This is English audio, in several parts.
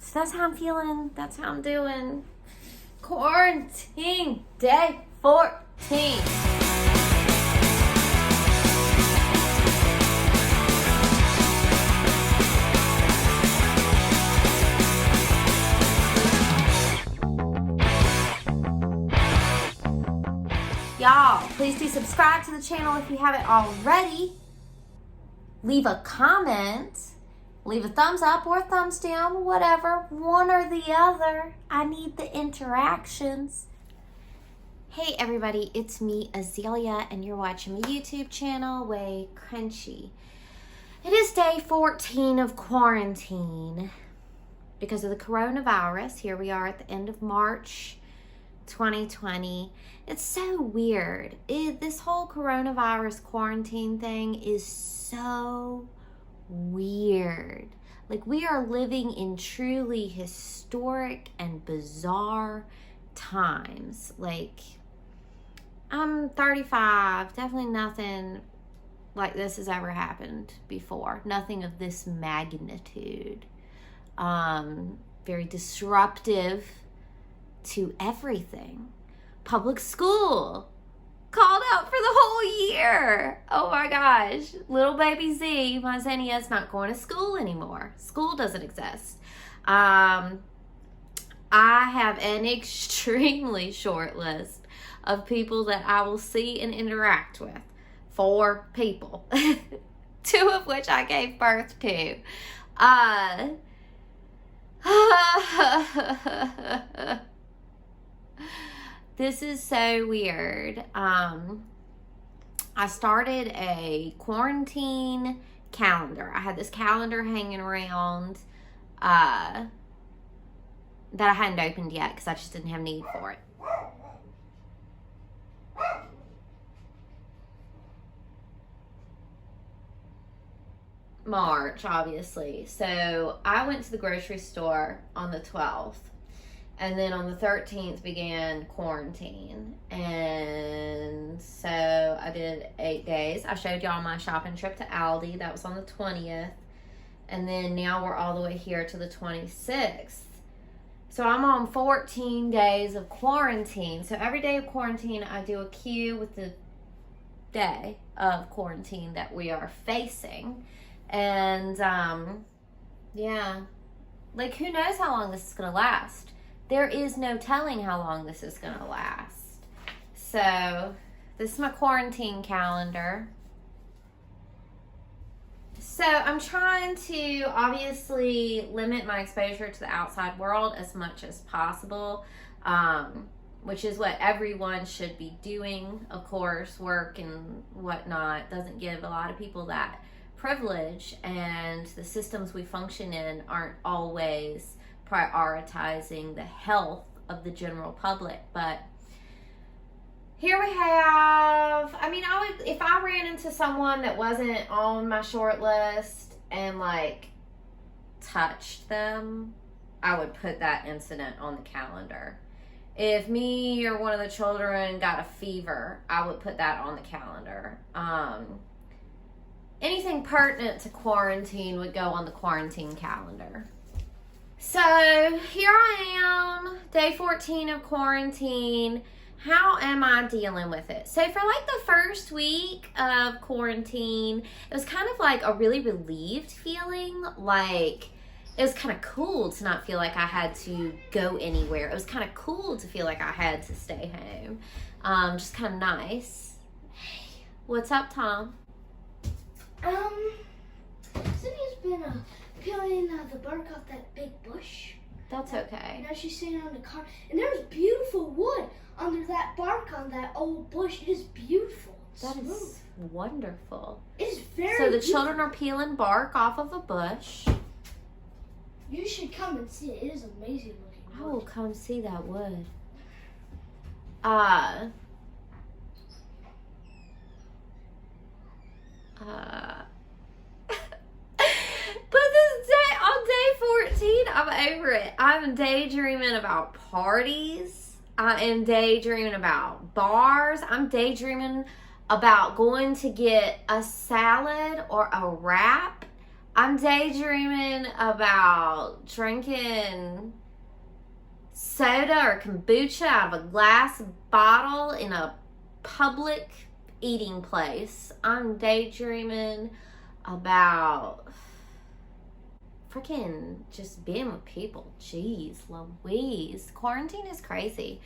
So that's how I'm feeling. That's how I'm doing. Quarantine day 14. Y'all, please do subscribe to the channel if you haven't already. Leave a comment. Leave a thumbs up or a thumbs down, whatever, one or the other. I need the interactions. Hey everybody, it's me, Azalea, and you're watching my YouTube channel, Waycrunchy. It is day 14 of quarantine because of the coronavirus. Here we are at the end of March 2020. It's so weird. This whole coronavirus quarantine thing is so weird. Like, we are living in truly historic and bizarre times. Like, I'm 35. Definitely nothing like this has ever happened before. Nothing of this magnitude. Very disruptive to everything. Public school called out for the whole year. Oh my gosh. Little baby Z, my Xenia's not going to school anymore. School doesn't exist. I have an extremely short list of people that I will see and interact with. 4 people. 2 of which I gave birth to. This is so weird. I started a quarantine calendar. I had this calendar hanging around that I hadn't opened yet because I just didn't have need for it. March, obviously. So I went to the grocery store on the 12th. And then on the 13th began quarantine. And so I did 8 days. I showed y'all my shopping trip to Aldi. That was on the 20th. And then now we're all the way here to the 26th. So I'm on 14 days of quarantine. So every day of quarantine, I do a cue with the day of quarantine that we are facing. And, yeah. Like, who knows how long this is going to last? There is no telling how long this is going to last. So, this is my quarantine calendar. So, I'm trying to obviously limit my exposure to the outside world as much as possible, which is what everyone should be doing. Of course, work and whatnot doesn't give a lot of people that privilege, and the systems we function in aren't always prioritizing the health of the general public. But here we have, I mean, I would, if I ran into someone that wasn't on my short list and like touched them, I would put that incident on the calendar. If me or one of the children got a fever, I would put that on the calendar. Anything pertinent to quarantine would go on the quarantine calendar. So here I am, day 14 of quarantine. How am I dealing with it? So for like the first week of quarantine, it was kind of like a really relieved feeling. Like, it was kind of cool to not feel like I had to go anywhere. It was kind of cool to feel like I had to stay home. Just kind of nice. Hey, what's up, Tom? Sydney's been peeling the bark off that big bush. That's okay. Now she's sitting on the car, and there's beautiful wood under that bark on that old bush. It is beautiful. That is wonderful. It is very So the beautiful. children are peeling bark off of a bush. You should come and see it. It is amazing looking. I will come see that wood. But this day, on day 14, I'm over it. I'm daydreaming about parties. I am daydreaming about bars. I'm daydreaming about going to get a salad or a wrap I'm daydreaming about drinking soda or kombucha out of a glass bottle in a public eating place. I'm daydreaming about freaking just being with people. Jeez Louise. Quarantine is crazy.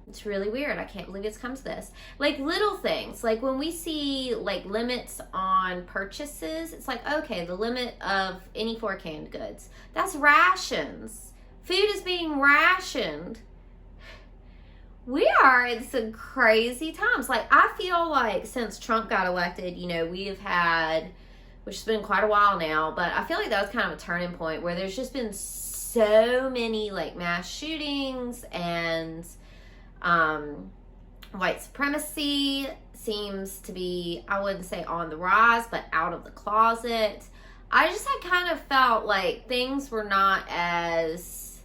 It's really weird. I can't believe it's come to this. Like little things. Like when we see like limits on purchases, it's like, okay, the limit of any 4 canned goods. That's rations. Food is being rationed. We are in some crazy times. Like I feel like since Trump got elected, you know, we have had, which has been quite a while now, but I feel like that was kind of a turning point where there's just been so many like mass shootings and white supremacy seems to be, I wouldn't say on the rise, but out of the closet. I just had kind of felt like things were not as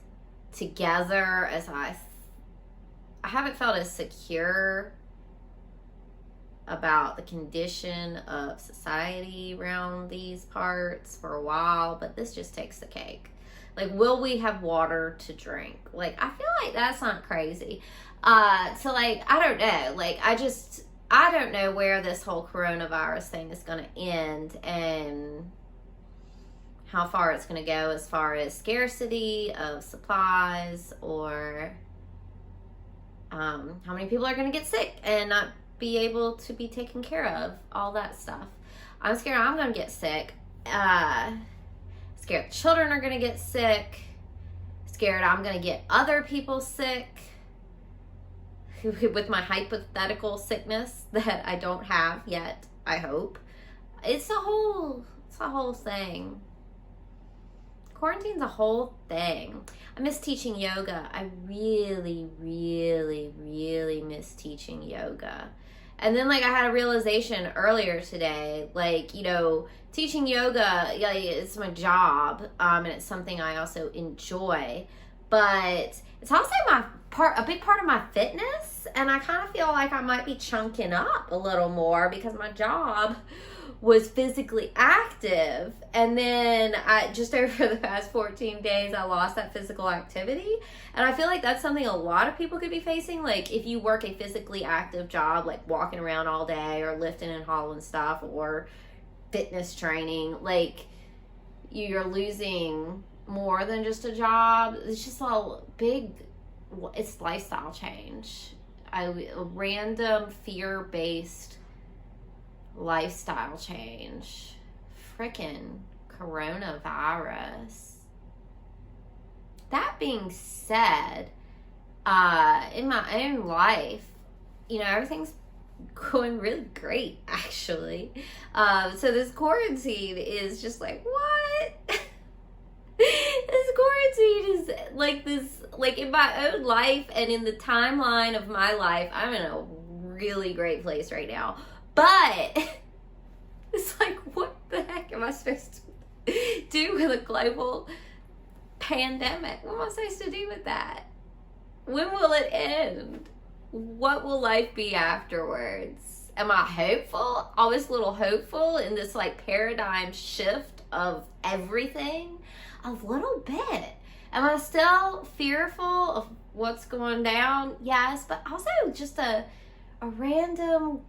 together as I haven't felt as secure about the condition of society around these parts for a while, but this just takes the cake. Like, will we have water to drink? Like, I feel like that's not crazy. So like, I don't know. Like, I don't know where this whole coronavirus thing is going to end and how far it's going to go as far as scarcity of supplies or how many people are going to get sick and not be able to be taken care of, all that stuff. I'm scared I'm going to get sick. Scared children are going to get sick. Scared I'm going to get other people sick with my hypothetical sickness that I don't have yet, I hope. It's a whole thing. Quarantine's a whole thing. I miss teaching yoga. I really, really, really miss teaching yoga. And then, like, I had a realization earlier today, like, you know, teaching yoga, yeah, it's my job, and it's something I also enjoy, but it's also a big part of my fitness, and I kind of feel like I might be chunking up a little more because my job was physically active, and then just over the past 14 days, I lost that physical activity, and I feel like that's something a lot of people could be facing. Like, if you work a physically active job, like walking around all day, or lifting and hauling stuff, or fitness training, like, you're losing more than just a job. It's just it's lifestyle change. A random fear-based lifestyle change. Frickin' coronavirus. That being said, in my own life, you know, everything's going really great, actually. So this quarantine is just like, what? This quarantine is like this, like in my own life and in the timeline of my life, I'm in a really great place right now. But it's like, what the heck am I supposed to do with a global pandemic? What am I supposed to do with that? When will it end? What will life be afterwards? Am I hopeful? Always a little hopeful in this like paradigm shift of everything? A little bit. Am I still fearful of what's going down? Yes, but also just a random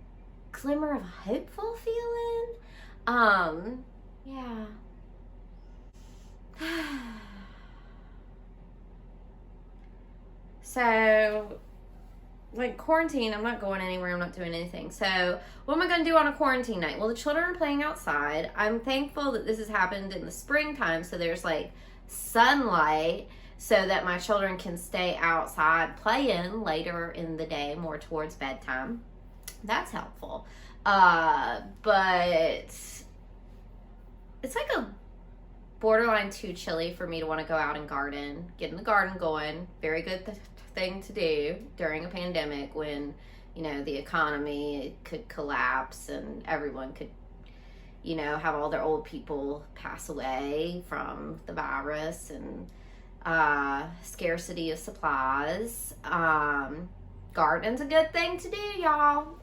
glimmer of hopeful feeling. Yeah. So, like, quarantine, I'm not going anywhere, I'm not doing anything. So, what am I going to do on a quarantine night? Well, the children are playing outside. I'm thankful that this has happened in the springtime, so there's, like, sunlight, so that my children can stay outside playing later in the day, more towards bedtime. That's helpful. But it's like a borderline too chilly for me to want to go out and garden, get in the garden going. Very good thing to do during a pandemic when, you know, the economy could collapse and everyone could, you know, have all their old people pass away from the virus and scarcity of supplies. Gardening's a good thing to do, y'all.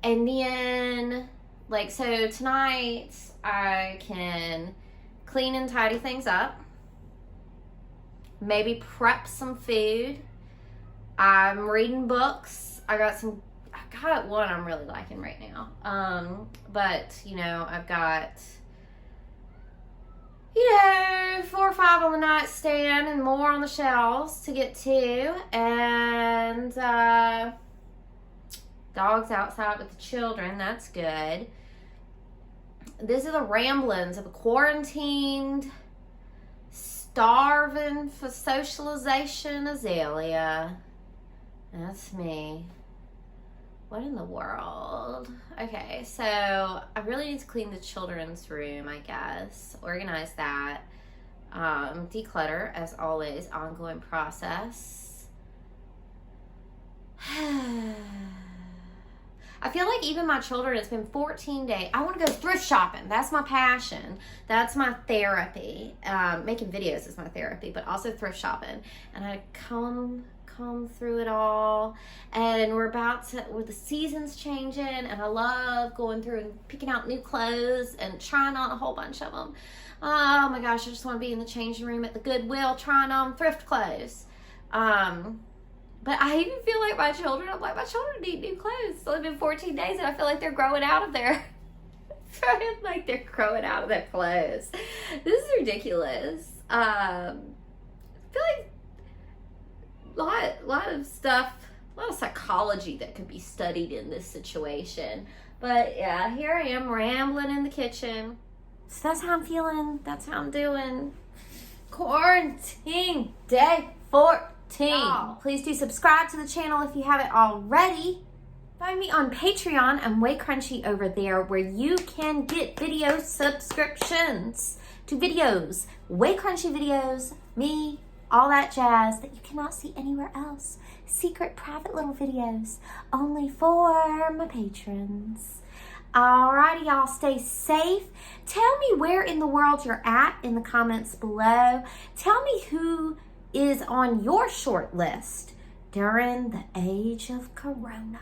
And then Like, so tonight I can clean and tidy things up. Maybe prep some food. I'm reading books. I got one I'm really liking right now. But, you know, I've got, you know, 4 or 5 on the nightstand and more on the shelves to get to. And dogs outside with the children. That's good. These are the ramblings of a quarantined, starving for socialization Azalea. That's me. What in the world? Okay, so I really need to clean the children's room, I guess. Organize that. Declutter, as always, ongoing process. I feel like even my children, it's been 14 days. I want to go thrift shopping. That's my passion. That's my therapy. Making videos is my therapy, but also thrift shopping. And I comb through it all. And where the season's changing, and I love going through and picking out new clothes and trying on a whole bunch of them. Oh my gosh, I just want to be in the changing room at the Goodwill trying on thrift clothes. But I even feel like my children need new clothes. It's only been 14 days and I feel like they're growing out of their clothes. This is ridiculous. I feel like a lot of stuff, a lot of psychology that could be studied in this situation. But yeah, here I am rambling in the kitchen. So that's how I'm feeling. That's how I'm doing. Quarantine day 14. Please do subscribe to the channel if you haven't already. Find me on Patreon and Waycrunchy over there, where you can get video subscriptions to videos, Waycrunchy videos, me, all that jazz that you cannot see anywhere else. Secret, private little videos only for my patrons. Alrighty, y'all, stay safe. Tell me where in the world you're at in the comments below. Tell me who is on your short list during the age of Corona.